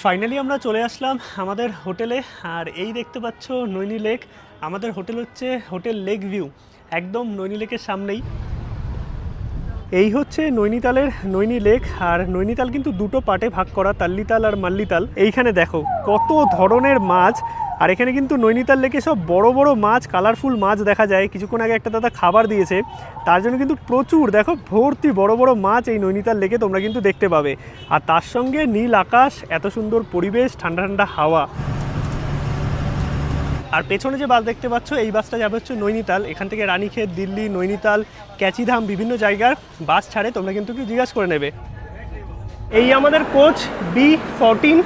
Finally আমরা চলে আসলাম আমাদের হোটেলে। আর এই দেখতে পাচ্ছ নৈনি লেক। আমাদের হোটেল হচ্ছে হোটেল লেক ভিউ, একদম নৈনি লেকের সামনেই। এই হচ্ছে নৈনিতালের নৈনি লেক। আর নৈনিতাল কিন্তু দুটো পার্টে ভাগ করা, তাল্লিতাল আর মাল্লিতাল। এইখানে দেখো কত ধরনের মাছ। আর এখানে কিন্তু নৈনিতাল লেকে সব বড় বড় মাছ, কালারফুল মাছ দেখা যায়। কিছুক্ষণ আগে একটা দাদা খাবার দিয়েছে, তার জন্য কিন্তু প্রচুর দেখো ভর্তি বড় বড় মাছ এই নৈনিতাল লেকে তোমরা কিন্তু দেখতে পাবে। আর তার সঙ্গে নীল আকাশ, এত সুন্দর পরিবেশ, ঠান্ডা ঠান্ডা হাওয়া। আর পেছনে যে বাস দেখতে পাচ্ছ, এই বাসটা যাবে হচ্ছে নৈনিতাল। এখান থেকে রানীক্ষেত, দিল্লি, নৈনিতাল, ক্যাচিধাম বিভিন্ন জায়গার বাস ছাড়ে, তোমরা কিন্তু একটু জিজ্ঞাসা করে নেবে। এই আমাদের কোচ B14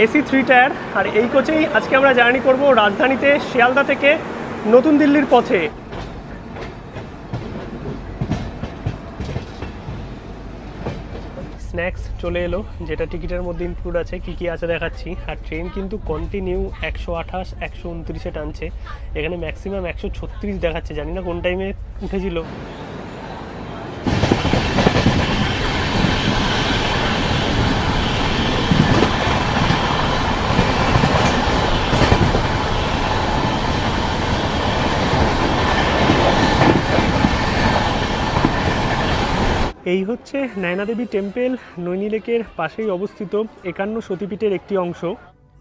AC 3 টায়ার। আর এই কোচেই আজকে আমরা জার্নি করব রাজধানীতে শিয়ালদা থেকে নতুন দিল্লির পথে। স্ন্যাক্স চলে এলো, যেটা টিকিটের মধ্যে ইনক্লুড আছে। কি কি আছে দেখাচ্ছি। আর ট্রেন কিন্তু কন্টিনিউ 128 129-এ টানছে। এখানে ম্যাক্সিমাম 136 দেখাচ্ছে, জানি না কোন টাইমে উঠেছিল। এই হচ্ছে নয়নাদেবী টেম্পল, নৈনি লেকের পাশেই অবস্থিত 51 সতীপীঠের একটি অংশ।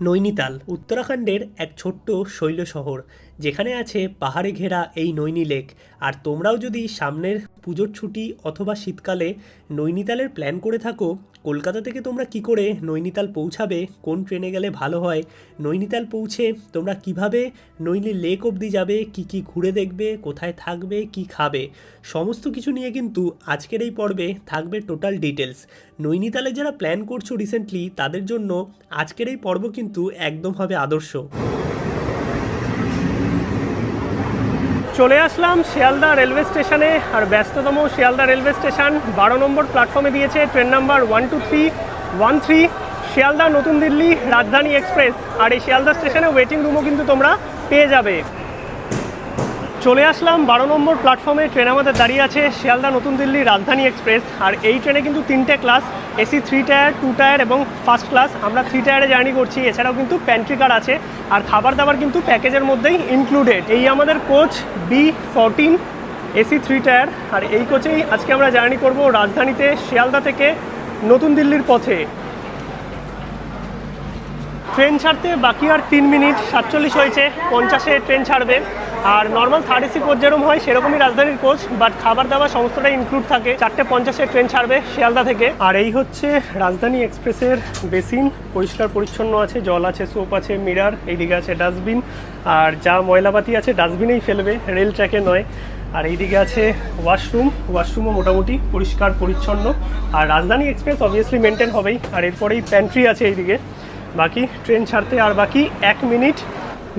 নৈনিতাল উত্তরাখণ্ডের এক ছোট্ট শৈল শহর, যেখানে আছে পাহাড়ে ঘেরা এই নৈনি লেক। আর তোমরাও যদি সামনের পুজোর ছুটি অথবা শীতকালে নৈনিতালের প্ল্যান করে থাকো, কলকাতা থেকে তোমরা কি করে নৈনিতাল পৌঁছাবে, কোন ট্রেনে গেলে ভালো হয়, নৈনিতাল পৌঁছে তোমরা কিভাবে নৈনি লেক অবধি যাবে, কি কি ঘুরে দেখবে, কোথায় থাকবে, কি খাবে, সমস্ত কিছু নিয়ে কিন্তু আজকের এই পর্বে থাকবে টোটাল ডিটেলস। নৈনিতালে যারা প্ল্যান করছো রিসেন্টলি, তাদের জন্য আজকের এই পর্ব কিন্তু একদম হবে আদর্শ। চলে আসলাম শিয়ালদা রেলওয়ে স্টেশনে। আর ব্যস্ততম শিয়ালদা রেলওয়ে স্টেশন 12 নম্বর প্ল্যাটফর্মে দিয়েছে ট্রেন নাম্বার 12313 শিয়ালদা নতুন দিল্লি রাজধানী এক্সপ্রেস। আর এই শিয়ালদা স্টেশনে ওয়েটিং রুমও কিন্তু তোমরা পেয়ে যাবে। চলে আসলাম 12 নম্বর প্ল্যাটফর্মে। ট্রেন আমাদের দাঁড়িয়ে আছে শিয়ালদা নতুন দিল্লি রাজধানী এক্সপ্রেস। আর এই ট্রেনে কিন্তু 3টে ক্লাস, AC 3 টায়ার, 2 টায়ার এবং ফার্স্ট ক্লাস। আমরা 3 টায়ারে জার্নি করছি। এছাড়াও কিন্তু প্যান্ট্রি কার আছে। আর খাবার দাবার কিন্তু প্যাকেজের মধ্যেই ইনক্লুডেড। এই আমাদের কোচ B14 AC 3 টায়ার। আর এই কোচেই আজকে আমরা জার্নি করব রাজধানীতে শিয়ালদা থেকে নতুন দিল্লির পথে। ট্রেন ছাড়তে বাকি আর 3 মিনিট, 47 হয়েছে, 50-এ ট্রেন ছাড়বে। আর নর্মাল থার্ড AC কোচ যেরকম হয় সেরকমই রাজধানীর কোচ, বাট খাবার দাবার সমস্তটাই ইনক্লুড থাকে। 4:50-এ ট্রেন ছাড়বে শিয়ালদা থেকে। আর এই হচ্ছে রাজধানী এক্সপ্রেসের বেসিন, পরিষ্কার পরিচ্ছন্ন আছে, জল আছে, সোপ আছে, মিরার, এইদিকে আছে ডাস্টবিন। আর যা ময়লাপাতি আছে ডাস্টবিনেই ফেলবে, রেল ট্র্যাকে নয়। আর এইদিকে আছে ওয়াশরুমও মোটামুটি পরিষ্কার পরিচ্ছন্ন। আর রাজধানী এক্সপ্রেস অবভিয়াসলি মেনটেন হবেই। আর এরপরেই প্যান্ট্রি আছে এইদিকে। বাকি ট্রেন ছাড়তে আর বাকি 1 মিনিট।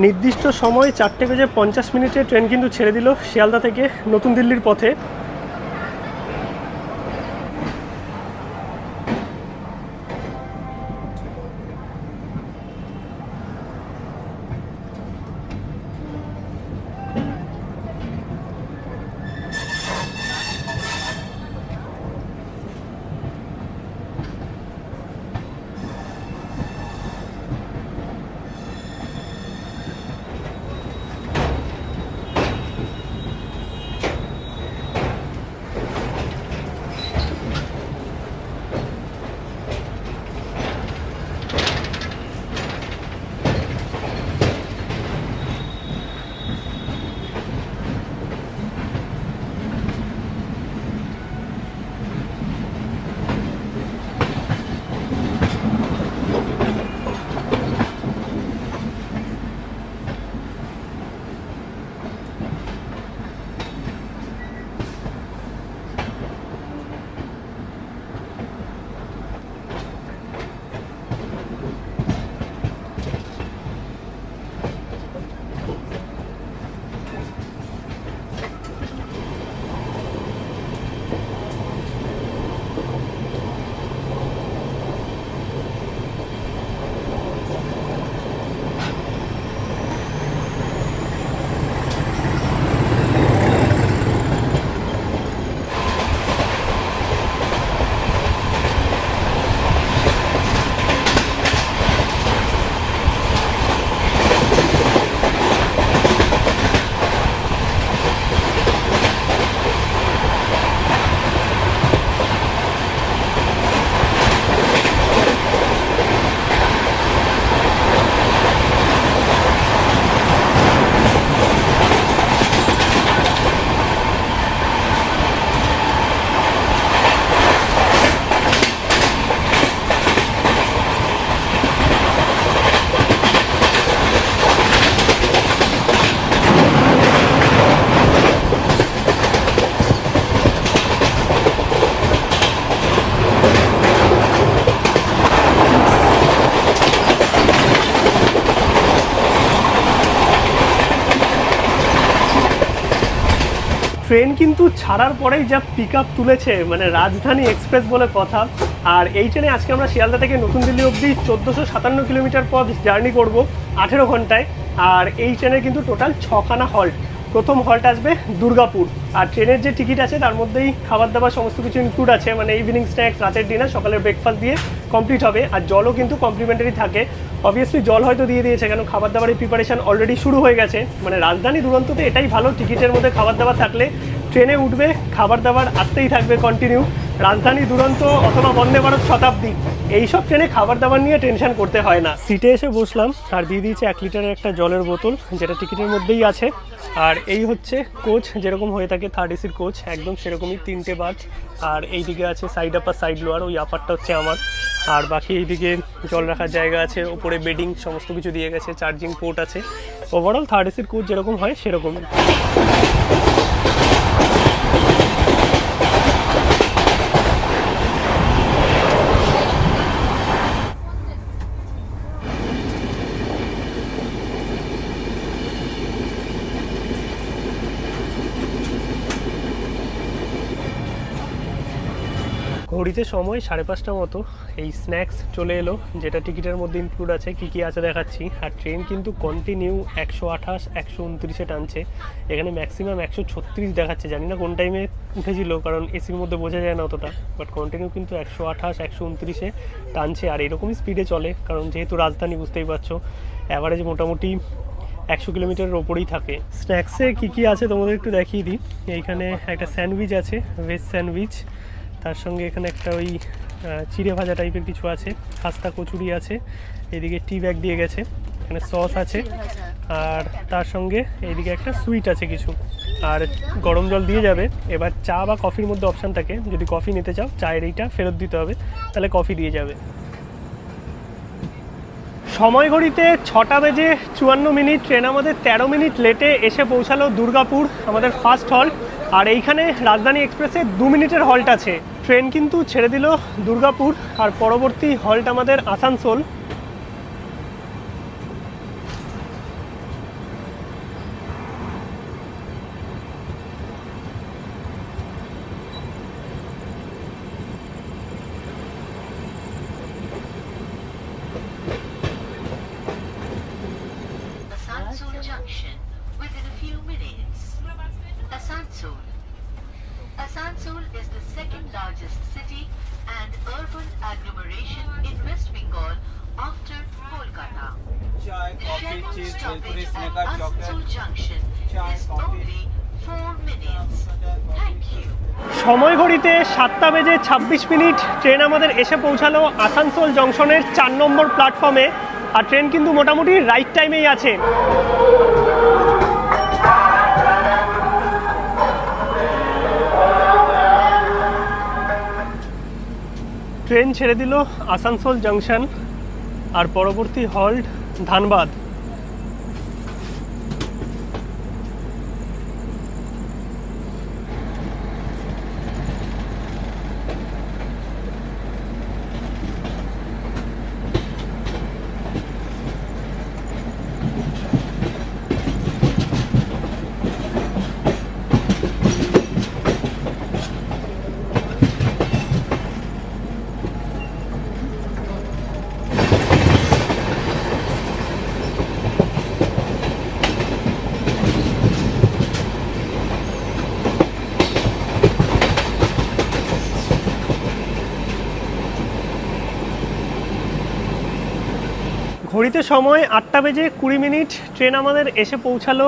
নির্দিষ্ট সময় 4:50 ট্রেন কিন্তু ছেড়ে দিল শিয়ালদা থেকে নতুন দিল্লির পথে। ট্রেন কিন্তু ছাড়ার পরেই যা পিক আপ তুলেছে, মানে রাজধানী এক্সপ্রেস বলে কথা। আর এই ট্রেনে আজকে আমরা শিয়ালদা থেকে নতুন দিল্লি অবধি 1457 কিলোমিটার পথ জার্নি করব 18 ঘন্টায়। আর এই ট্রেনের কিন্তু টোটাল 6খানা হল্ট। প্রথম হল্ট আসবে দুর্গাপুর। আর ট্রেনের যে টিকিট আছে তার মধ্যেই খাবার দাবার সমস্ত কিছু ইনক্লুড আছে, মানে ইভিনিং স্ন্যাক্স, রাতের ডিনার, সকালের ব্রেকফাস্ট দিয়ে কমপ্লিট হবে। আর জলও কিন্তু কমপ্লিমেন্টারি থাকে। অবভিয়াসলি জল হয়তো দিয়ে দিয়েছে, কেন খাবার দাবারের প্রিপারেশন অলরেডি শুরু হয়ে গেছে। মানে রাজধানী দুরন্ততে এটাই ভালো, টিকিটের মধ্যে খাবার দাবার থাকলে ট্রেনে উঠবে, খাবার দাবার আসতেই থাকবে কন্টিনিউ। রাজধানী দুরন্ত অথবা বন্দে ভারত শতাব্দী এইসব ট্রেনে খাবার দাবার নিয়ে টেনশন করতে হয় না। সিটে এসে বসলাম আর দিয়ে দিয়েছে 1 লিটারের একটা জলের বোতল, যেটা টিকিটের মধ্যেই আছে। আর এই হচ্ছে কোচ, যেরকম হয়ে থাকে থার্ড এসির কোচ, একদম সেরকমই 3টে বাথ। আর এইদিকে আছে সাইড আপার, সাইড লোয়ার, ওই আপারটা হচ্ছে আমার। আর বাকি এইদিকে জল রাখার জায়গা আছে, ওপরে বেডিং সমস্ত কিছু দিয়ে গেছে, চার্জিং পোর্ট আছে। ওভারঅল থার্ড এসির কোচ যেরকম হয় সেরকমই। ঘড়িতে সময় 5:30 মতো। এই স্ন্যাক্স চলে এলো, যেটা টিকিটের মধ্যে ইনক্লুড আছে। কী কী আছে দেখাচ্ছি। আর ট্রেন কিন্তু কন্টিনিউ 128, 129-এ টানছে। এখানে ম্যাক্সিমাম 136 দেখাচ্ছে, জানি না কোন টাইমে উঠেছিল, কারণ এসির মধ্যে বোঝা যায় না অতটা। বাট কন্টিনিউ কিন্তু 128, 129-এ টানছে। আর এরকমই স্পিডে চলে, কারণ যেহেতু রাজধানী বুঝতেই পারছো, অ্যাভারেজ মোটামুটি 100 কিলোমিটারের ওপরেই থাকে। স্ন্যাক্সে কী কী আছে তোমাদের একটু দেখিয়ে দিই। এইখানে একটা স্যান্ডউইচ আছে, ভেজ স্যান্ডউইচ। তার সঙ্গে এখানে একটা ওই চিড়ে ভাজা টাইপের কিছু আছে, খাস্তা কচুরি আছে, এদিকে টি ব্যাগ দিয়ে গেছে, এখানে সস আছে। আর তার সঙ্গে এইদিকে একটা সুইট আছে কিছু, আর গরম জল দিয়ে যাবে। এবার চা বা কফির মধ্যে অপশান থাকে, যদি কফি নিতে চাও চায়ের এইটা ফেরত দিতে হবে, তাহলে কফি দিয়ে যাবে। সময় ঘড়িতে 6:54। ট্রেন আমাদের 13 মিনিট লেটে এসে পৌঁছালো দুর্গাপুর, আমাদের ফার্স্ট হল্ট। আর এইখানে রাজধানী এক্সপ্রেসে 2 মিনিটের হল্ট আছে। ট্রেন কিন্তু ছেড়ে দিল দুর্গাপুর, আর পরবর্তী হল্ট আমাদের Asansol. Asansol is the second largest city and urban agglomeration in West Bengal after Kolkata. The scheduled stoppage at Asansol Junction is only 4 minutes. Thank you. সময় ঘড়িতে 7:26। ট্রেন আমাদের এসে পৌঁছালো আসানসোল জংশনের 4 নম্বর প্ল্যাটফর্মে। আর ট্রেন কিন্তু মোটামুটি রাইট টাইমেই আছে। ট্রেন ছেড়ে দিল আসানসোল জংশন, আর পরবর্তী হল্ট ধানবাদ। ঘড়িতে সময় 8:20। ট্রেন আমাদের এসে পৌঁছালো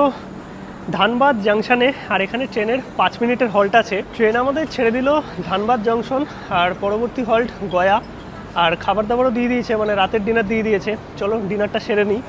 ধানবাদ জংশনে। আর এখানে ট্রেনের 5 মিনিটের হল্ট আছে। ট্রেন আমাদের ছেড়ে দিল ধানবাদ জংশন, আর পরবর্তী হল্ট গয়া। আর খাবার দাবারও দিয়ে দিয়েছে, মানে রাতের ডিনার দিয়ে দিয়েছে। চলো ডিনারটা সেরে নিই।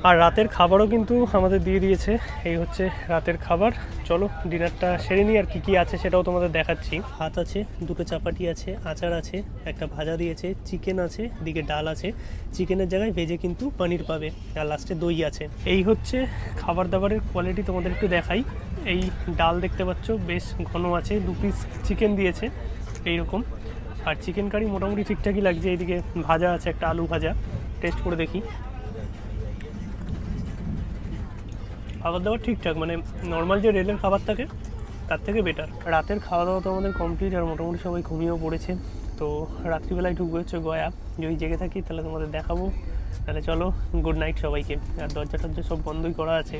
আর রাতের খাবারও কিন্তু আমাদের দিয়ে দিয়েছে। এই হচ্ছে রাতের খাবার। চলো ডিনারটা সেরে নিই, আর কি কি আছে সেটাও তোমাদের দেখাচ্ছি। ভাত আছে, দুটো চাপাটি আছে, আচার আছে, একটা ভাজা দিয়েছে, চিকেন আছে, এদিকে ডাল আছে, চিকেনের জায়গায় ভেজে কিন্তু পনির পাবে, আর লাস্টে দই আছে। এই হচ্ছে খাবার দাবারের কোয়ালিটি, তোমাদের একটু দেখাই। এই ডাল দেখতে পাচ্ছ বেশ ঘন আছে, 2 পিস চিকেন দিয়েছে এইরকম, আর চিকেন কারি মোটামুটি ঠিকঠাকই লাগছে। এইদিকে ভাজা আছে, একটা আলু ভাজা, টেস্ট করে দেখি। খাবার দাবার ঠিকঠাক, মানে নর্মাল যে রেলের খাবার থাকে তার থেকে বেটার। রাতের খাওয়া দাওয়া তো আমাদের কমপ্লিট, আর মোটামুটি সবাই ঘুমিয়েও পড়েছে। তো রাত্রিবেলায় ঢুকবে হচ্ছে গয়া, যদি জেগে থাকি তাহলে তোমাদের দেখাবো। তাহলে চলো, গুড নাইট সবাইকে। আর দরজা টরজা সব বন্ধই করা আছে।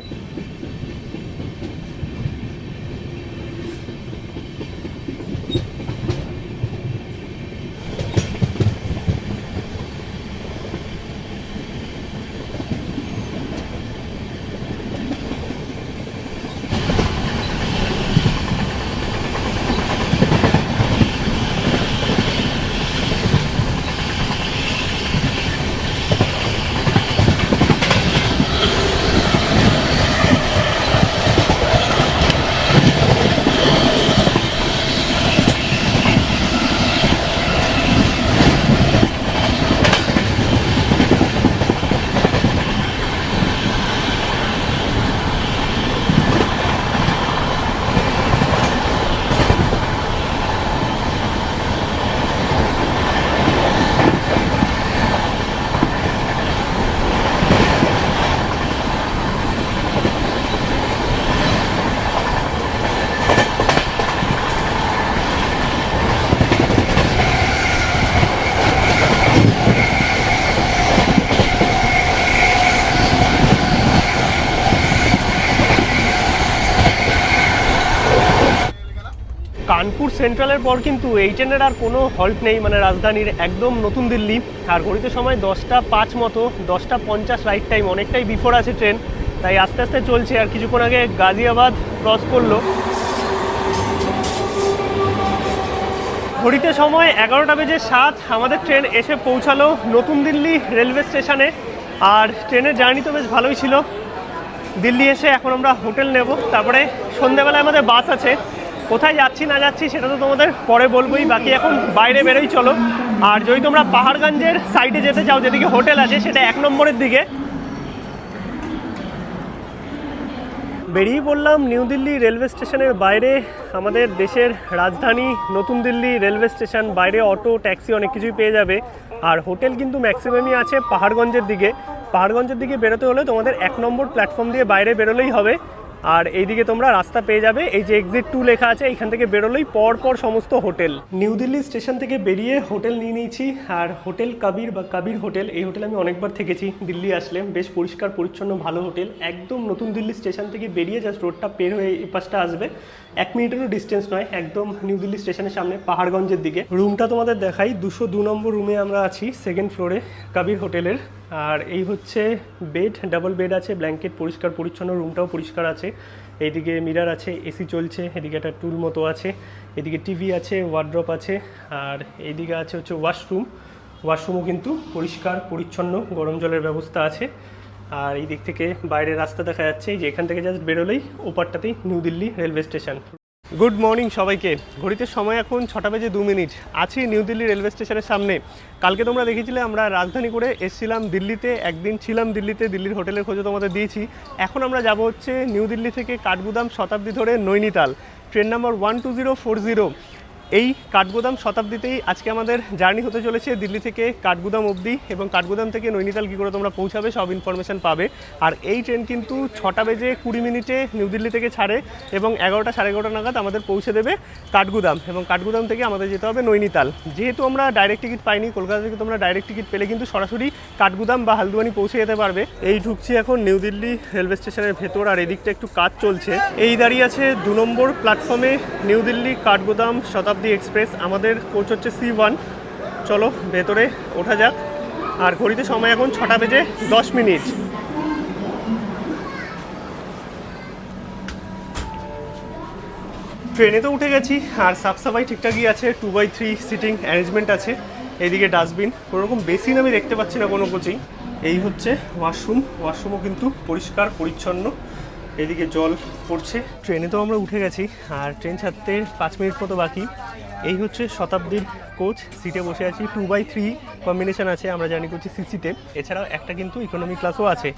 কানপুর সেন্ট্রালের পর কিন্তু এই ট্রেনের আর কোনো হল্ট নেই, মানে রাজধানীর একদম নতুন দিল্লি। আর ঘড়িতে সময় 10:05 মতো, 10:50 রাইট টাইম, অনেকটাই বিফোর আছে ট্রেন, তাই আস্তে আস্তে চলছে। আর কিছুক্ষণ আগে গাজিয়াবাদ ক্রস করলো। ঘড়িতে সময় 11:07, আমাদের ট্রেন এসে পৌঁছালো নতুন দিল্লি রেলওয়ে স্টেশনে। আর ট্রেনের জার্নি তো বেশ ভালোই ছিল। দিল্লি এসে এখন আমরা হোটেল নেব, তারপরে সন্ধ্যেবেলায় আমাদের বাস আছে। কোথায় যাচ্ছি না যাচ্ছি সেটা তো তোমাদের পরে বলবোই, বাকি এখন বাইরে বেরোই চলো। আর যদি তোমরা পাহাড়গঞ্জের সাইডে যেতে চাও, যেদিকে হোটেল আছে সেটা 1 নম্বরের দিকে। বেরিয়ে পড়লাম নিউ দিল্লি রেলওয়ে স্টেশনের বাইরে, আমাদের দেশের রাজধানী নতুন দিল্লি রেলওয়ে স্টেশন। বাইরে অটো, ট্যাক্সি অনেক কিছুই পেয়ে যাবে। আর হোটেল কিন্তু ম্যাক্সিমামই আছে পাহাড়গঞ্জের দিকে। পাহাড়গঞ্জের দিকে বেরোতে হলে তোমাদের 1 নম্বর প্ল্যাটফর্ম দিয়ে বাইরে বেরোলেই হবে। আর এইদিকে তোমরা রাস্তা পেয়ে যাবে, এই যে এক্সিট 2 লেখা আছে, এইখান থেকে বেরোলেই পর সমস্ত হোটেল। নিউ দিল্লি স্টেশন থেকে বেরিয়ে হোটেল নিয়ে নিয়েছি। আর হোটেল কাবির বা কাবির হোটেল, এই হোটেলে আমি অনেকবার থেকেছি দিল্লি আসলে। বেশ পরিষ্কার পরিচ্ছন্ন ভালো হোটেল, একদম নতুন দিল্লি স্টেশন থেকে বেরিয়ে জাস্ট রোডটা পের হয়ে এই পাশটা আসবে, 1 মিনিটেরও ডিস্টেন্স নয়, একদম নিউ দিল্লি স্টেশনের সামনে পাহাড়গঞ্জের দিকে। রুমটা তোমাদের দেখাই, 202 নম্বর রুমে আমরা আছি, 2nd ফ্লোরে কাবির হোটেলের। আর এই হচ্ছে বেড, ডাবল বেড আছে, ব্ল্যাঙ্কেট পরিষ্কার পরিচ্ছন্ন, রুমটাও পরিষ্কার আছে। এইদিকে মিরার আছে, এসি চলছে, এদিকে একটা টুল মতো আছে, এদিকে টিভি আছে, ওয়ার্ড্রপ আছে। আর এইদিকে আছে হচ্ছে ওয়াশরুমও কিন্তু পরিষ্কার পরিচ্ছন্ন, গরম জলের ব্যবস্থা আছে। আর এই দিক থেকে বাইরের রাস্তা দেখা যাচ্ছে, এই যে এখান থেকে জাস্ট বেরোলেই ওপারটাতেই New Delhi railway station. Good morning সবাইকে। ঘড়িতে সময় এখন 6:02 আছি নিউ দিল্লি রেলওয়ে স্টেশনের সামনে। কালকে তোমরা দেখেছিলে আমরা রাজধানী করে এসেছিলাম দিল্লিতে, একদিন ছিলাম দিল্লিতে, দিল্লির হোটেলের খোঁজও তোমাদের দিয়েছি। এখন আমরা যাব হচ্ছে নিউ দিল্লি থেকে কাঠগুদাম শতাব্দী ধরে নৈনিতাল, ট্রেন নাম্বার 12040। এই কাঠগোদাম শতাব্দীতেই আজকে আমাদের জার্নি হতে চলেছে দিল্লি থেকে কাঠগুদাম অবধি, এবং কাঠগুদাম থেকে নৈনিতাল কী করে তোমরা পৌঁছাবে সব ইনফরমেশান পাবে। আর এই ট্রেন কিন্তু 6:20 নিউ দিল্লি থেকে ছাড়ে, এবং 11টা সাড়ে 11টা নাগাদ আমাদের পৌঁছে দেবে কাঠগুদাম, এবং কাঠগুদাম থেকে আমাদের যেতে হবে নৈনিতাল। যেহেতু আমরা ডাইরেক্ট টিকিট পাইনি, কলকাতা থেকে তোমরা ডাইরেক্ট টিকিট পেলে কিন্তু সরাসরি কাঠগুদাম বা হালদুয়ানি পৌঁছে যেতে পারবে। এই ঢুকছি এখন নিউ দিল্লি রেলওয়ে স্টেশনের ভেতর, আর এদিকটা একটু কাজ চলছে। এই দাঁড়িয়ে আছে 2 নম্বর প্ল্যাটফর্মে নিউ দিল্লি কাঠগুদাম শতাব্দী এক্সপ্রেস। আমাদের কোচ হচ্ছে C1। চলো ভেতরে ওঠা যাক। আর ঘড়িতে সময় এখন 6:10। ট্রেনে তো উঠে গেছি, আর সাফসাফাই ঠিকঠাকই আছে, 2x3 সিটিং অ্যারেঞ্জমেন্ট আছে। এইদিকে ডাস্টবিন, কোনোরকম বেসিন আমি দেখতে পাচ্ছি না কোনো কোচেই। এই হচ্ছে ওয়াশরুমও কিন্তু পরিষ্কার পরিচ্ছন্ন। এদিকে জল পড়ছে। ট্রেনে তো আমরা উঠে গেছি, আর ট্রেন ছাড়তে 5 মিনিট মতো বাকি। এই হচ্ছে শতাব্দীর কোচ, সিটে বসে আছি। 2/3 কম্বিনেশন আছে, আমরা জার্নি করছি সিসিতে। এছাড়াও একটা কিন্তু ইকোনমি ক্লাসও আছে।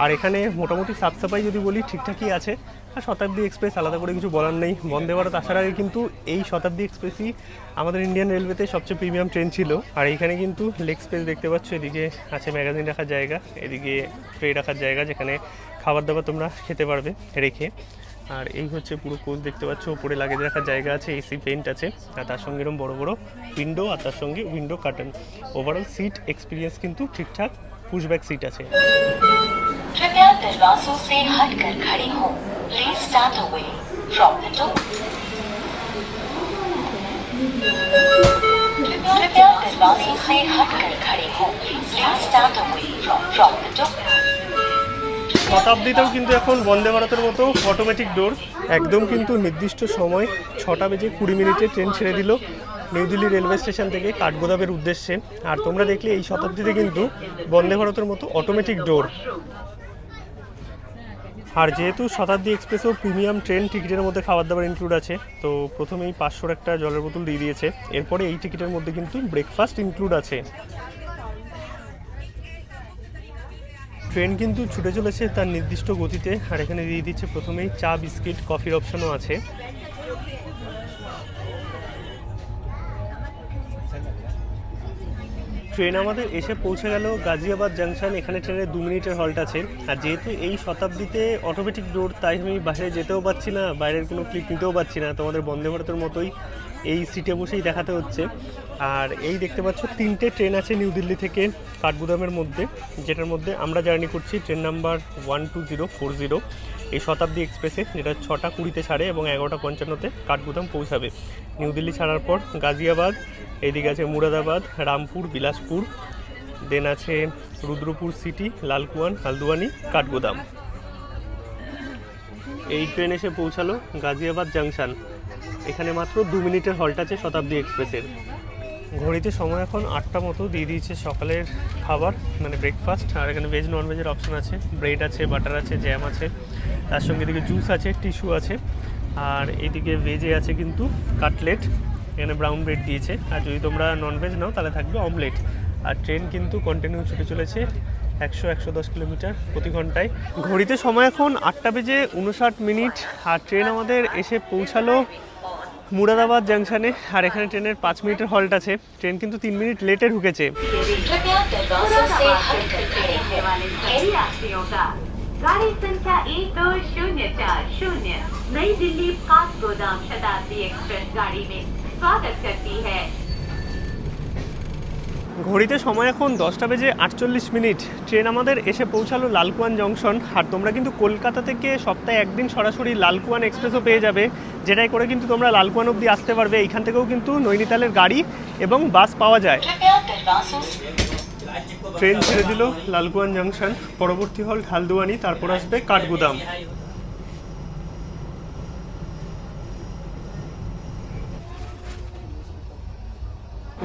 আর এখানে মোটামুটি সাফ সাফাই যদি বলি ঠিকঠাকই আছে। আর শতাব্দী এক্সপ্রেস আলাদা করে কিছু বলার নেই। বন্দে ভারত আসার আগে কিন্তু এই শতাব্দী এক্সপ্রেসই আমাদের ইন্ডিয়ান রেলওয়েতে সবচেয়ে প্রিমিয়াম ট্রেন ছিল। আর এইখানে কিন্তু লেগ স্পেস দেখতে পাচ্ছ, এদিকে আছে ম্যাগাজিন রাখার জায়গা, এদিকে ট্রে রাখার জায়গা যেখানে খাবার দাবার তোমরা খেতে পারবে রেখে। আর এই হচ্ছে পুরো কোচ দেখতে পাচ্ছ, উপরে লাগেজ রাখার জায়গা আছে, এসি পেইন্ট আছে, আর তার সঙ্গে এরকম বড় বড় উইন্ডো, আর তার সঙ্গে window curtain. Overall seat experience কিন্তু ঠিকঠাক, পুশব্যাক সিট আছে। कृपया दरवाजों से हटकर खड़े हों। Please stand away from the door. कृपया दरवाजों से हटकर खड़े हों। Please stand away from the door. শতাব্দীতেও কিন্তু এখন বন্দে ভারতের মতো অটোমেটিক ডোর। একদম কিন্তু নির্দিষ্ট সময় 6:20 ট্রেন ছেড়ে দিল নিউ দিল্লি রেলওয়ে স্টেশন থেকে কাঠগোদামের উদ্দেশ্যে। আর তোমরা দেখলে এই শতাব্দীতে কিন্তু বন্দে ভারতের মতো অটোমেটিক ডোর। আর যেহেতু শতাব্দী এক্সপ্রেসও প্রিমিয়াম ট্রেন, টিকিটের মধ্যে খাবার দাবার ইনক্লুড আছে, তো প্রথমেই 500 একটা জলের বোতল দিয়ে দিয়েছে। এরপরে এই টিকিটের মধ্যে কিন্তু ব্রেকফাস্ট ইনক্লুড আছে। ট্রেন কিন্তু ছুটে চলেছে তার নির্দিষ্ট গতিতে। আর এখানে দিয়ে দিচ্ছে প্রথমেই চা, বিস্কিট, কফির অপশনও আছে। ট্রেন আমাদের এসে পৌঁছে গেল গাজিয়াবাদ জাংশন। এখানে ট্রেনের 2 মিনিটের হল্ট আছে। আর যেহেতু এই শতাব্দীতে অটোমেটিক ডোর, তাই আমি বাইরে যেতেও পারছি না, বাইরের কোনো ক্লিপ নিতেও পারছি না। তোমাদের বন্দে ভারতের মতোই এই সিটে বসেই দেখাতে হচ্ছে। আর এই দেখতে পাচ্ছ 3টে ট্রেন আছে নিউ দিল্লি থেকে কাঠগুদামের মধ্যে, যেটার মধ্যে আমরা জার্নি করছি ট্রেন নাম্বার 12040 এই শতাব্দী এক্সপ্রেসে, যেটা 6:20 ছাড়ে এবং 11:55 কাঠগুদাম পৌঁছাবে। নিউ দিল্লি ছাড়ার পর গাজিয়াবাদ, এইদিকে আছে মুরাদাবাদ, রামপুর, বিলাসপুর, দেন আছে রুদ্রপুর সিটি, লালকুয়ান, হালদুয়ানি, কাঠগোদাম। এই ট্রেন এসে পৌঁছালো গাজিয়াবাদ জাংশন। এখানে মাত্র 2 মিনিটের হল্ট আছে শতাব্দী এক্সপ্রেসের। ঘড়িতে সময় এখন 8টা মতো। দিয়ে দিয়েছে সকালের খাবার, মানে ব্রেকফাস্ট। আর এখানে ভেজ নন ভেজের অপশন আছে, ব্রেড আছে, বাটার আছে, জ্যাম আছে, তার সঙ্গে এদিকে জুস আছে, টিস্যু আছে। আর এদিকে ভেজে আছে কিন্তু কাটলেট, এখানে ব্রাউন ব্রেড দিয়েছে। আর যদি তোমরা ননভেজ নাও তাহলে থাকবে অমলেট। আর ট্রেন কিন্তু কন্টিনিউ ছুটে চলেছে 100-110 কিলোমিটার প্রতি ঘন্টায়। ঘড়িতে সময় এখন 8:59। আর ট্রেন আমাদের এসে পৌঁছালো মুরাদাবাদ জাংশনে। আর এখানে ট্রেনের 5 মিনিটের হল্ট আছে। ট্রেন কিন্তু 3 মিনিট লেটে ঢুকেছে। गाड़ी संख्या 12040 नई दिल्ली काठगोदाम शताब्दी एक्सप्रेस गाड़ी में स्वागत करती है। ঘড়িতে সময় এখন 10:48। ট্রেন আমাদের এসে পৌঁছালো লালকুয়ান জংশন। আর তোমরা কিন্তু কলকাতা থেকে সপ্তাহে একদিন সরাসরি লালকুয়ান এক্সপ্রেসও পেয়ে যাবে, যেটাই করে কিন্তু তোমরা লালকুয়ান অবধি আসতে পারবে। এইখান থেকেও কিন্তু নৈনিতালের গাড়ি এবং বাস পাওয়া যায়। ট্রেন ছেড়ে দিল লালকুয়ান জংশন, পরবর্তী হল্ট হালদুয়ানি, তারপর আসবে কাঠগুদাম।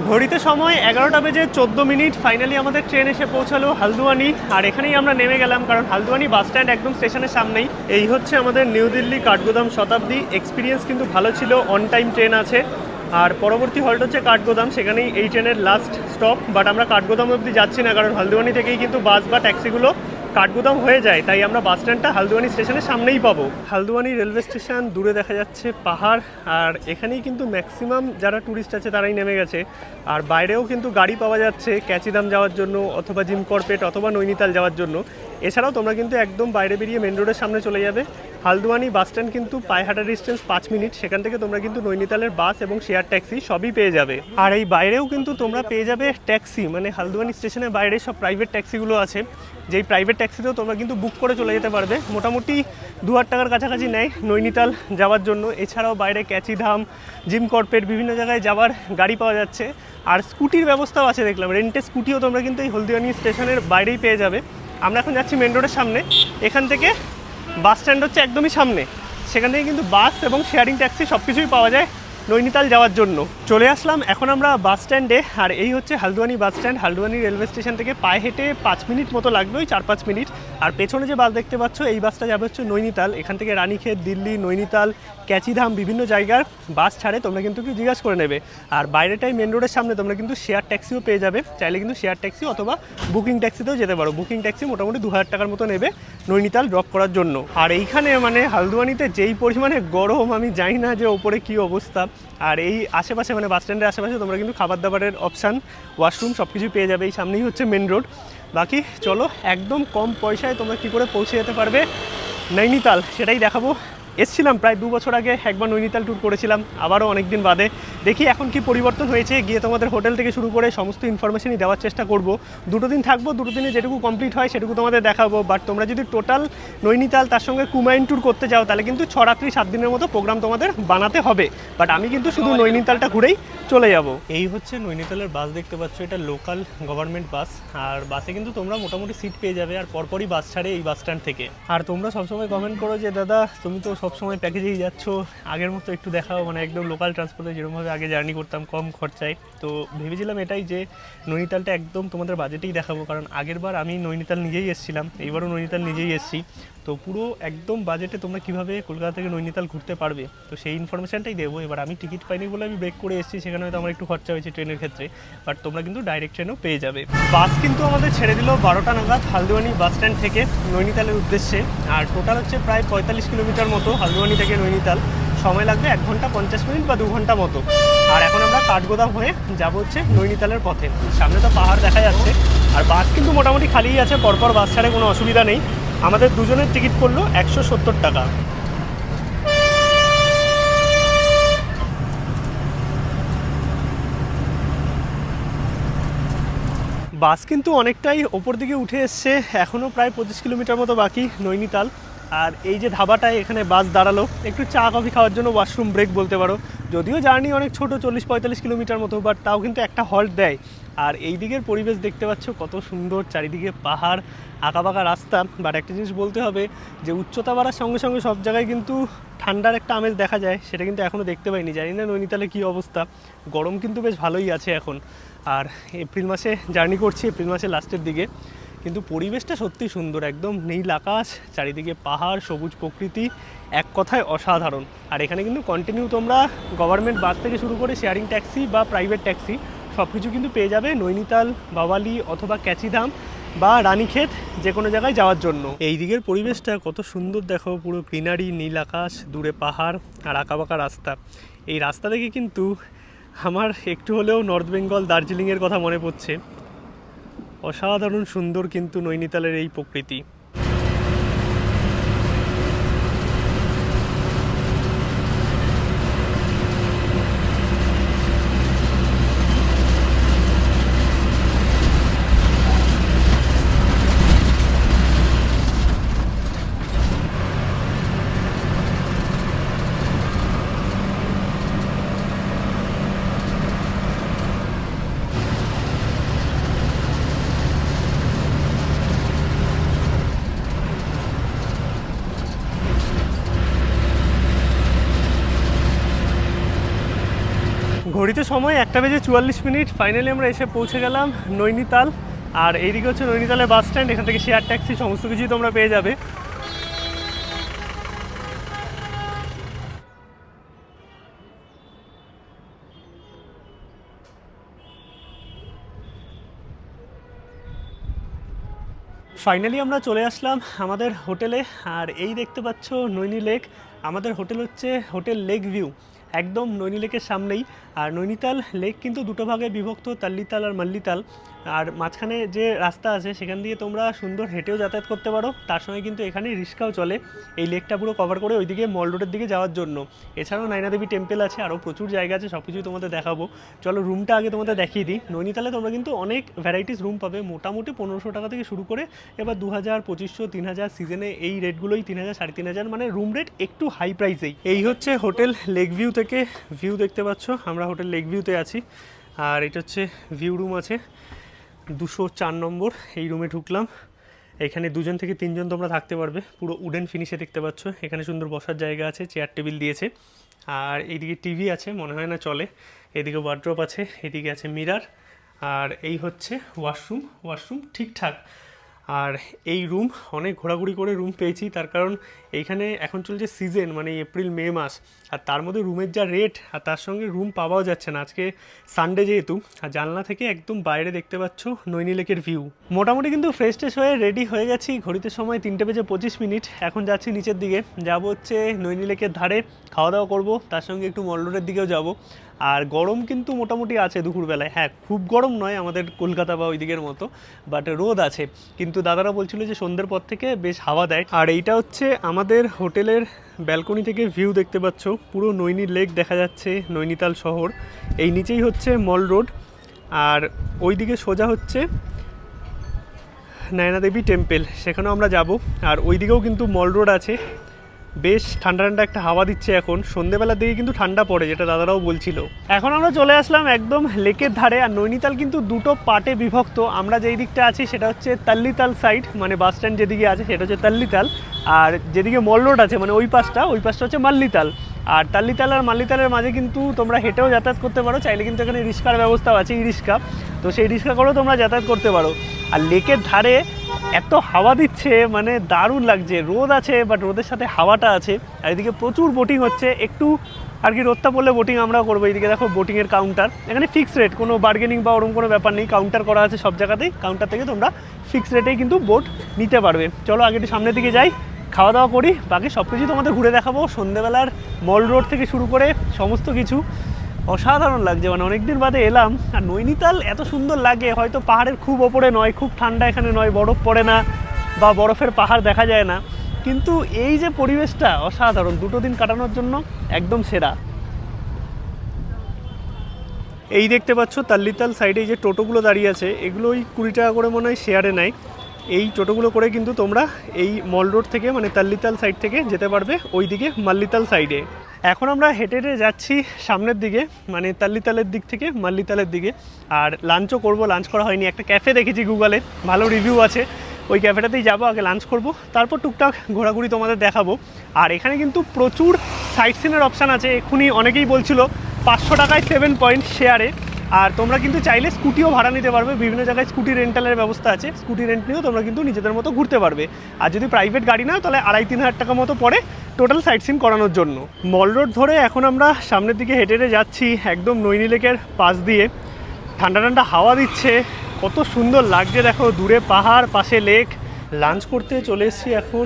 ঘড়িতে সময় 11:14। ফাইনালি আমাদের ট্রেন এসে পৌঁছালো হালদুয়ানি। আর এখানেই আমরা নেমে গেলাম, কারণ হালদুয়ানি বাস স্ট্যান্ড একদম স্টেশনের সামনেই। এই হচ্ছে আমাদের নিউ দিল্লি কাঠগোদাম শতাব্দী এক্সপিরিয়েন্স। কিন্তু ভালো ছিল, অন টাইম ট্রেন আছে। আর পরবর্তী হল্ট হচ্ছে কাঠগোদাম, সেখানেই এই ট্রেনের লাস্ট স্টপ। বাট আমরা কাঠগোদাম অবধি যাচ্ছি না, কারণ হালদুয়ানি থেকেই কিন্তু বাস বা ট্যাক্সিগুলো কাঠগোদাম হয়ে যায়। তাই আমরা বাস স্ট্যান্ডটা হালদুয়ানি স্টেশনের সামনেই পাবো। হালদুয়ানি রেলওয়ে স্টেশন, দূরে দেখা যাচ্ছে পাহাড়। আর এখানেই কিন্তু ম্যাক্সিমাম যারা ট্যুরিস্ট আছে তারাই নেমে গেছে। আর বাইরেও কিন্তু গাড়ি পাওয়া যাচ্ছে ক্যাচিদাম যাওয়ার জন্য, অথবা জিম করপেট, অথবা নৈনিতাল যাওয়ার জন্য। এছাড়াও তোমরা কিন্তু একদম বাইরে বেরিয়ে মেন রোডের সামনে চলে যাবে। হালদুয়ানি বাস স্ট্যান্ড কিন্তু পায়ে হাঁটার ডিস্টেন্স 5 মিনিট। সেখান থেকে তোমরা কিন্তু নৈনিতালের বাস এবং শেয়ার ট্যাক্সি সবই পেয়ে যাবে। আর এই বাইরেও কিন্তু তোমরা পেয়ে যাবে ট্যাক্সি, মানে হালদুয়ানি স্টেশনের বাইরে সব প্রাইভেট ট্যাক্সিগুলো আছে, যেই প্রাইভেট ট্যাক্সিতেও তোমরা কিন্তু বুক করে চলে যেতে পারবে। মোটামুটি 2000 টাকার কাছাকাছি নেয় নৈনিতাল যাওয়ার জন্য। এছাড়াও বাইরে ক্যাচিধাম, জিম করপেট, বিভিন্ন জায়গায় যাওয়ার গাড়ি পাওয়া যাচ্ছে। আর স্কুটির ব্যবস্থাও আছে দেখলাম, রেন্টে স্কুটিও তোমরা কিন্তু এই হলদিয়ানি স্টেশনের বাইরেই পেয়ে যাবে। আমরা এখন যাচ্ছি মেন রোডের সামনে। এখান থেকে বাস স্ট্যান্ড হচ্ছে একদমই সামনে, সেখান থেকে কিন্তু বাস এবং শেয়ারিং ট্যাক্সি সব কিছুই পাওয়া যায় নৈনিতাল যাওয়ার জন্য। চলে আসলাম এখন আমরা বাস স্ট্যান্ডে, আর এই হচ্ছে হালদুয়ানি বাস স্ট্যান্ড। হালদুয়ানি রেলওয়ে স্টেশন থেকে পায়ে হেঁটে 5 মিনিট মতো লাগবে, ওই 4-5 মিনিট। আর পেছনে যে বাস দেখতে পাচ্ছ এই বাসটা যাবে হচ্ছে নৈনিতাল। এখান থেকে রানীক্ষেত, দিল্লি, নৈনিতাল, ক্যাচিধাম বিভিন্ন জায়গার বাস ছাড়ে, তোমরা কিন্তু কি জিজ্ঞাসা করে নেবে। আর বাইরেটাই মেন রোডের সামনে তোমরা কিন্তু শেয়ার ট্যাক্সিও পেয়ে যাবে, চাইলে কিন্তু শেয়ার ট্যাক্সি অথবা বুকিং ট্যাক্সিতেও যেতে পারো। বুকিং ট্যাক্সি মোটামুটি 2000 টাকার মতো নেবে নৈনিতাল ড্রপ করার জন্য। আর এইখানে মানে হালদুয়ানিতে যেই পরিমাণে গরম, আমি জানি না যে ওপরে কী অবস্থা। আর এই আশেপাশে মানে বাস স্ট্যান্ডের আশেপাশে তোমরা কিন্তু খাবার দাবারের অপশান, ওয়াশরুম সব কিছু পেয়ে যাবে। এই সামনেই হচ্ছে মেন রোড। বাকি চলো একদম কম পয়সায় তোমরা কী করে পৌঁছে যেতে পারবে নৈনিতাল সেটাই দেখাবো। এসছিলাম প্রায় 2 বছর আগে একবার নৈনিতাল ট্যুর করেছিলাম, আবারও অনেক দিন বাদে। দেখি এখন কি পরিবর্তন হয়েছে, গিয়ে তোমাদের হোটেল থেকে শুরু করে সমস্ত ইনফরমেশনই দেওয়ার চেষ্টা করব। 2 দিন থাকবো, 2 দিনে যেটুকু কমপ্লিট হয় সেটুকু তোমাদের দেখাবো। বাট তোমরা যদি টোটাল নৈনিতাল তার সঙ্গে কুমায়ুন ট্যুর করতে যাও তাহলে কিন্তু 6 রাত্রি 7 দিনের মতো প্রোগ্রাম তোমাদের বানাতে হবে। বাট আমি কিন্তু শুধু নৈনিতালটা ঘুরেই চলে যাব। এই হচ্ছে নৈনিতালের বাস দেখতে পাচ্ছ, এটা লোকাল গভর্নমেন্ট বাস। আর বাসে কিন্তু তোমরা মোটামুটি সিট পেয়ে যাবে, আর পরপরই বাস ছাড়ে এই বাস স্ট্যান্ড থেকে। আর তোমরা সবসময় কমেন্ট করো যে দাদা তুমি তো সবসময় প্যাকেজেই যাচ্ছ, আগের মতো একটু দেখাও, মানে একদম লোকাল ট্রান্সপোর্টে যেরকমভাবে আগে জার্নি করতাম কম খরচায়। তো ভেবেছিলাম এটাই যে নৈনিতালটা একদম তোমাদের বাজেটেই দেখাবো, কারণ আগেরবার আমি নৈনিতাল নিজেই এসেছিলাম, এইবারও নৈনিতাল নিজেই এসেছি। তো পুরো একদম বাজেটে তোমরা কীভাবে কলকাতা থেকে নৈনিতাল ঘুরতে পারবে তো সেই ইনফরমেশানটাই দেবো। এবার আমি টিকিট পাইনি বলে আমি ব্রেক করে এসেছি, সেখানে হয়তো আমার একটু খরচা হয়েছে ট্রেনের ক্ষেত্রে, বাট তোমরা কিন্তু ডাইরেক্ট ট্রেনও পেয়ে যাবে। বাস কিন্তু আমাদের ছেড়ে দিল 12টা নাগাদ হালদুয়ানি বাস স্ট্যান্ড থেকে নৈনিতালের উদ্দেশ্যে। আর টোটাল হচ্ছে প্রায় 45 কিলোমিটার মতো হালদুয়ানি থেকে নৈনিতাল। সময় লাগবে 1 ঘন্টা 50 মিনিট বা 2 ঘন্টা মতো। আর এখন আমরা কাঠগোদাম হয়ে যাব হচ্ছে নৈনিতালের পথে। সামনে তো পাহাড় দেখা যাচ্ছে, আর বাস কিন্তু মোটামুটি খালিই আছে, পরপর বাস ছাড়ে কোনো অসুবিধা নেই। আমাদের দুজনের টিকিট পড়লো 170 টাকা। বাস কিন্তু অনেকটাই ওপর দিকে উঠে এসছে, এখনও প্রায় 25 কিলোমিটার মতো বাকি নৈনিতাল। আর এই যে ধাবাটায় এখানে বাস দাঁড়ালো, একটু চা কফি খাওয়ার জন্য ওয়াশরুম ব্রেক বলতে পারো। যদিও জার্নি অনেক ছোট, 40-45 কিলোমিটার মতো, বাট তাও কিন্তু একটা হল্ট দেয়। আর এই দিকের পরিবেশ দেখতে পাচ্ছ কত সুন্দর, চারিদিকে পাহাড়, আঁকাবাঁকা রাস্তা। বাট একটা জিনিস বলতে হবে যে উচ্চতা বাড়ার সঙ্গে সঙ্গে সব জায়গায় কিন্তু ঠান্ডার একটা আমেজ দেখা যায়, সেটা কিন্তু এখনও দেখতে পাইনি। জানি না নৈনিতালে কী অবস্থা, গরম কিন্তু বেশ ভালোই আছে এখন। আর এপ্রিল মাসে জার্নি করছি, এপ্রিল মাসের লাস্টের দিকে, কিন্তু পরিবেশটা সত্যি সুন্দর, একদম নীল আকাশ, চারিদিকে পাহাড়, সবুজ প্রকৃতি, এক কথায় অসাধারণ। আর এখানে কিন্তু কন্টিনিউ তোমরা গভর্নমেন্ট বাস থেকে শুরু করে শেয়ারিং ট্যাক্সি বা প্রাইভেট ট্যাক্সি সব কিছু কিন্তু পেয়ে যাবে নৈনিতাল, বাওয়ালি অথবা ক্যাচিধাম বা রানীক্ষেত যে কোনো জায়গায় যাওয়ার জন্য। এই দিকের পরিবেশটা কত সুন্দর দেখো, পুরো গ্রিনারি, নীল আকাশ, দূরে পাহাড় আর আঁকাবাঁকা রাস্তা। এই রাস্তা দেখে কিন্তু আমার একটু হলেও নর্থ বেঙ্গল, দার্জিলিংয়ের কথা মনে পড়ছে। অসাধারণ সুন্দর কিন্তু নৈনিতালের এই প্রকৃতি। ঘড়িতে সময় 1:44। ফাইনালি আমরা এসে পৌঁছে গেলাম নৈনিতাল। আর এইদিকে হচ্ছে নৈনিতালের বাস স্ট্যান্ড, এখান থেকে শেয়ার ট্যাক্সি সমস্ত কিছুই তোমরা পেয়ে যাবে। ফাইনালি আমরা চলে আসলাম আমাদের হোটেলে। আর এই দেখতে পাচ্ছ নৈনি লেক। আমাদের হোটেল হচ্ছে হোটেল লেক ভিউ, একদম নৈনি লেকের সামনেই। আর নৈনিতাল লেক কিন্তু 2টো ভাগে বিভক্ত, তাল্লিতাল আর মাল্লিতাল। আর মাঝখানে যে রাস্তা আছে সেখান দিয়ে তোমরা সুন্দর হেঁটেও যাতায়াত করতে পারো, তার সঙ্গে কিন্তু এখানে রিক্সাও চলে এই লেকটা পুরো কভার করে ওইদিকে মল রোডের দিকে যাওয়ার জন্য। এছাড়াও নয়না দেবী টেম্পল আছে, আরও প্রচুর জায়গা আছে, সব কিছুই তোমাদের দেখাবো। চলো রুমটা আগে তোমাদের দেখিয়ে দিই। নৈনিতালে তোমরা কিন্তু অনেক ভ্যারাইটিস রুম পাবে, মোটামুটি 1500 টাকা থেকে শুরু করে এবার 2000, 2500, 3000, সিজনে এই রেটগুলোই 3000, 3500, মানে রুম রেট একটু হাই প্রাইসেই। এই হচ্ছে হোটেল লেক ভিউ থেকে ভিউ দেখতে পাচ্ছ, আমরা হোটেল লেক ভিউতে আছি। আর এটা হচ্ছে ভিউ রুম আছে 204 নম্বর, এই রুমে ঢুকলাম। এখানে 2 থেকে 3 জন তোমরা থাকতে পারবে, পুরো উডেন ফিনিশে দেখতে পাচ্ছ। এখানে সুন্দর বসার জায়গা আছে, চেয়ার টেবিল দিয়েছে। আর এইদিকে টিভি আছে, মনে হয় না চলে। এদিকে ওয়ার্ড্রপ আছে, এদিকে আছে মিরার, আর এই হচ্ছে ওয়াশরুম ঠিকঠাক। আর এই রুম অনেক ঘোরাঘুরি করে রুম পেয়েছি, তার কারণ এইখানে এখন চলছে সিজন, মানে এপ্রিল মে মাস, আর তার মধ্যে রুমের যা রেট, আর তার সঙ্গে রুম পাওয়াও যাচ্ছে না আজকে সানডে যেহেতু। আর জানলা থেকে একদম বাইরে দেখতে পাচ্ছ নৈনি লেকের ভিউ। মোটামুটি কিন্তু ফ্রেশ ট্রেশ হয়ে রেডি হয়ে গেছি, ঘড়িতে সময় 3:25। এখন যাচ্ছি নিচের দিকে, যাব হচ্ছে নৈনি লেকের ধারে, খাওয়া দাওয়া করবো, তার সঙ্গে একটু মল রোডের দিকেও যাব। আর গরম কিন্তু মোটামুটি আছে দুপুরবেলায়, হ্যাঁ খুব গরম নয় আমাদের কলকাতা বা ওই দিকের মতো, বাট রোদ আছে। কিন্তু দাদারা বলছিল যে সন্ধ্যের পর থেকে বেশ হাওয়া দেয়। আর এইটা হচ্ছে আমাদের হোটেলের ব্যালকনি থেকে ভিউ, দেখতে পাচ্ছ পুরো নৈনি লেক দেখা যাচ্ছে, নৈনিতাল শহর। এই নিচেই হচ্ছে মল রোড, আর ওইদিকে সোজা হচ্ছে নয়না দেবী টেম্পল, সেখানেও আমরা যাব। আর ওইদিকেও কিন্তু মল রোড আছে, বেশ ঠান্ডা ঠান্ডা একটা হাওয়া দিচ্ছে। এখন সন্ধ্যেবেলার দিকে কিন্তু ঠান্ডা পড়ে, যেটা দাদারাও বলছিল। এখন আমরা চলে আসলাম একদম লেকের ধারে। আর নৈনিতাল কিন্তু দুটো পার্টে বিভক্ত। আমরা যেই দিকটা আছি সেটা হচ্ছে তাল্লিতাল সাইড, মানে বাস স্ট্যান্ড যেদিকে আছে সেটা হচ্ছে তাল্লিতাল, আর যেদিকে মল রোড আছে মানে ওই পাশটা হচ্ছে মাল্লিতাল। আর তাল্লিতাল আর মাল্লিতালের মাঝে কিন্তু তোমরা হেঁটেও যাতায়াত করতে পারো, চাইলে কিন্তু এখানে রিক্সার ব্যবস্থাও আছে, ই রিক্সা, তো সেই রিক্সা করেও তোমরা যাতায়াত করতে পারো। আর লেকের ধারে এত হাওয়া দিচ্ছে, মানে দারুণ লাগছে। রোদ আছে বাট রোদের সাথে হাওয়াটা আছে। আর এদিকে প্রচুর বোটিং হচ্ছে, একটু আর কি রোদটা পড়লে বোটিং আমরাও করবো। এইদিকে দেখো বোটিংয়ের কাউন্টার, এখানে ফিক্স রেট, কোনো বার্গেনিং বা ওরকম কোনো ব্যাপার নেই, কাউন্টার করা আছে সব জায়গাতেই। কাউন্টার থেকে তোমরা ফিক্স রেটেই কিন্তু বোট নিতে পারবে। চলো আগে একটু সামনের দিকে যাই, খাওয়া দাওয়া করি, বাকি সব কিছু তোমাদের ঘুরে দেখাবো। সন্ধ্যেবেলার মল রোড থেকে শুরু করে সমস্ত কিছু অসাধারণ লাগছে, মানে অনেকদিন বাদে এলাম। আর নৈনিতাল এত সুন্দর লাগে, হয়তো পাহাড়ের খুব ওপরে নয়, খুব ঠান্ডা এখানে নয়, বরফ পড়ে না বা বরফের পাহাড় দেখা যায় না, কিন্তু এই যে পরিবেশটা অসাধারণ, দুটো দিন কাটানোর জন্য একদম সেরা। এই দেখতে পাচ্ছ তাল্লিতাল সাইডে যে টোটোগুলো দাঁড়িয়ে আছে, এগুলো ওই 20 টাকা করে মনে হয় শেয়ারে নেয়। এই টোটোগুলো করে কিন্তু তোমরা এই মল রোড থেকে, মানে তাল্লিতাল সাইড থেকে যেতে পারবে ওইদিকে মাল্লিতাল সাইডে। এখন আমরা হেঁটে হেঁটে যাচ্ছি সামনের দিকে, মানে তাল্লিতালের দিক থেকে মাল্লিতালের দিকে। আর লাঞ্চও করব, লাঞ্চ করা হয়নি। একটা ক্যাফে দেখেছি গুগলে, ভালো রিভিউ আছে, ওই ক্যাফেটাতেই যাবো, আগে লাঞ্চ করব, তারপর টুকটাক ঘোরাঘুরি তোমাদের দেখাবো। আর এখানে কিন্তু প্রচুর সাইট সিনের অপশান আছে। এক্ষুনি অনেকেই বলছিল 500 টাকায় 7 পয়েন্ট শেয়ারে। আর তোমরা কিন্তু চাইলে স্কুটিও ভাড়া নিতে পারবে, বিভিন্ন জায়গায় স্কুটি রেন্টালের ব্যবস্থা আছে, স্কুটি রেন্ট নিয়েও তোমরা কিন্তু নিজেদের মতো ঘুরতে পারবে। আর যদি প্রাইভেট গাড়ি নাও তাহলে 2,5-3 হাজার টাকা মতো পড়ে টোটাল সাইট সিন করানোর জন্য। মল রোড ধরে এখন আমরা সামনের দিকে হেঁটে হেঁটে যাচ্ছি, একদম নৈনি লেকের পাশ দিয়ে। ঠান্ডা ঠান্ডা হাওয়া দিচ্ছে, কত সুন্দর লাগছে দেখো, দূরে পাহাড়, পাশে লেক। লাঞ্চ করতে চলে এসেছি এখন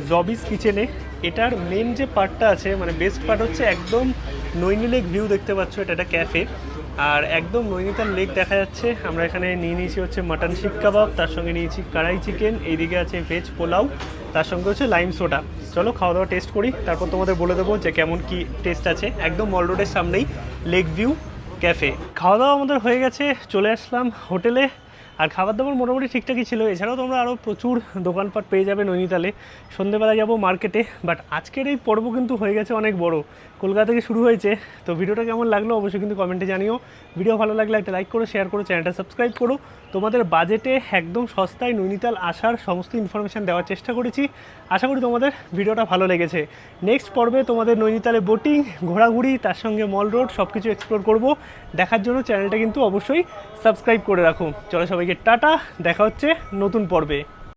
জবিস কিচেনে। এটার মেন যে পার্টটা আছে, মানে বেস্ট পার্ট হচ্ছে একদম নৈনি লেক ভিউ দেখতে পাচ্ছ। এটা একটা ক্যাফে, আর একদম নৈনিতাল লেক দেখা যাচ্ছে। আমরা এখানে নিয়ে নিয়েছি হচ্ছে মাটন শিক কাবাব, তার সঙ্গে নিয়েছি কড়াই চিকেন, এইদিকে আছে ভেজ পোলাও, তার সঙ্গে হচ্ছে লাইম সোডা। চলো খাওয়া দাওয়া টেস্ট করি, তারপর তোমাদের বলে দেবো যে কেমন কি টেস্ট আছে। একদম মল রোডের সামনেই লেক ভিউ ক্যাফে। খাওয়া দাওয়া আমাদের হয়ে গেছে, চলে আসলাম হোটেলে। আর খাবার দাবার মোটামুটি ঠিকঠাকই ছিল। এছাড়াও তোমরা আরও প্রচুর দোকানপাট পেয়ে যাবে নৈনিতালে। সন্ধ্যেবেলা যাব মার্কেটে, বাট আজকের এই পর্ব কিন্তু হয়ে গেছে অনেক বড়, কলকাতা থেকে শুরু হয়েছে। তো ভিডিওটা কেমন লাগলো অবশ্যই কিন্তু কমেন্টে জানিও। ভিডিও ভালো লাগলে একটা লাইক করো, শেয়ার করো, চ্যানেলটা সাবস্ক্রাইব করো। তোমাদের বাজেটে একদম সস্তায় নৈনিতাল আসার সমস্ত ইনফরমেশান দেওয়ার চেষ্টা করেছি। আশা করি তোমাদের ভিডিওটা ভালো লেগেছে। নেক্সট পর্বে তোমাদের নৈনিতালে বোটিং, ঘোরাঘুরি, তার সঙ্গে মল রোড সব কিছু এক্সপ্লোর করব। দেখার জন্য চ্যানেলটা কিন্তু অবশ্যই সাবস্ক্রাইব করে রাখো। চলো সবাইকে টাটা, দেখা হচ্ছে নতুন পর্বে।